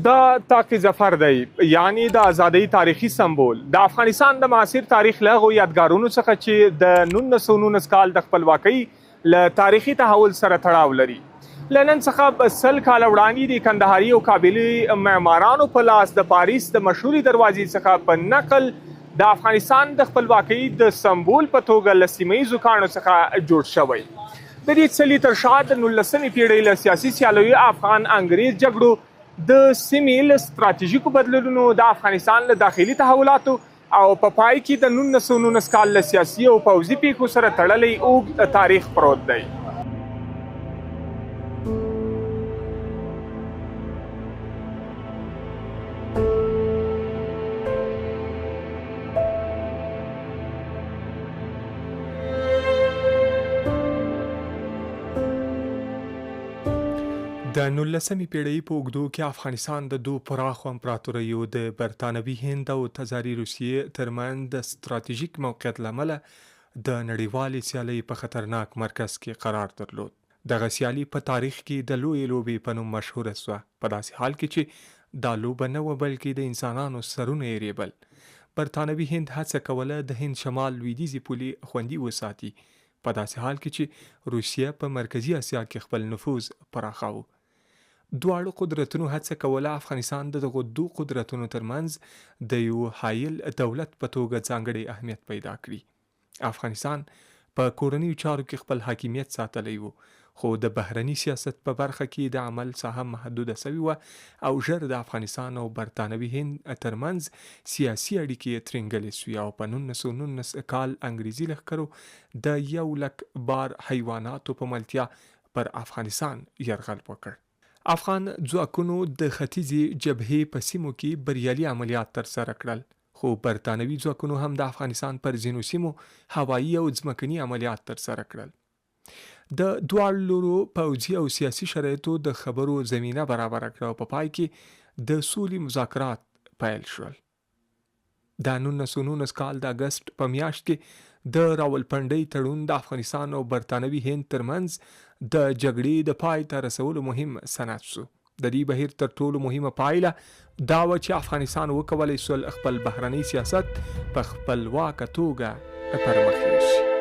دا تاک ظفر دی، یعنی د ازادۍ تاریخي سمبول د افغانستان د معاصر تاریخ له هغو یادګارونو څخه چې د 1919 کال د خپلواکۍ له تاریخي تحول سره تړاو لري. له نن څخه 100 کاله وړاندې د کندهاري او کابلي معمارانو په لاس د پاریس د مشهورې دروازې څخه په نقل د افغانستان د خپلواکۍ د سمبول په توګه له سیمه ییزو کاڼو څخه جوړ شوی. د دې څلي تر شا د 19مې پیړۍ له سیاسي سیالیو افغان انګریز جګړو د سیمې له ستراتیژیکو بدلونونو د افغانستان له داخلي تحولاتو او په پای کې د 1919 کال له سیاسي او پوځي پیښو سره تړلی اوږد تاریخ پروت دی. د 19مې پیړۍ په اوږدو کې افغانستان د دوه پراخو امپراتوریو د برطانوي هند او تزاري روسیې ترمنځ د ستراتیژیک موقعیت له امله د نړیوالې سیالۍ په خطرناک مرکز کې قرار درلود. دغه سیالي په تاریخ کې د لویې لوبې په نوم مشهوره سوه، په داسې حال کې چې دا لوبه نه وه بلکې د انسانانو سرونه یې ریبل. برطانوي هند هڅه کوله د هند شمال لویدیځې پولې خوندي وساتي، په داسې حال کې چې روسیه په مرکزي اسیا کې خپل نفوذ پراخاوه. دواړو قدرتونو هڅه کوله افغانستان د دغو دوه قدرتونو ترمنځ د یو حایل دولت په توګه ځانګړي اهمیت پیدا کړي. افغانستان په کورنیو چارو کې خپل حاکمیت ساتلی و، خو د بهرني سیاست په برخه کې د عمل ساحه محدوده سوې وه او ژر د افغانستان او برطانوي هند ترمنځ سیاسي اړیکې ترنګلې سوې او په 1919 کال انګریزي لښکرو د 100,000 بار حیواناتو په ملتیا پر افغانستان یرغل وکړ. افغان ځواکونو د ختیځې جبهې په سیمو کې بریالي عملیات ترسره کړل، خو برطانوي ځواکونو هم د افغانستان پر ځینو سیمو هوایي او ځمکني عملیات ترسره کړل. د دواړو لورو پوځي او سیاسي شرایطو د خبرو زمینه برابره کړه او په پای کې د سولې مذاکرات پیل شول. د 1919 کال د اګست په میاشت کې د راولپنډۍ تړون د افغانستان او برطانوي هند ترمنځ د جګړې د پای ته رسولو مهم سند شو. د دې بهیر تر ټولو مهمه پایله دا وه چې افغانستان وکولی شول خپل بهرنی سیاست په خپلواکه توګه پرمخ یوسي.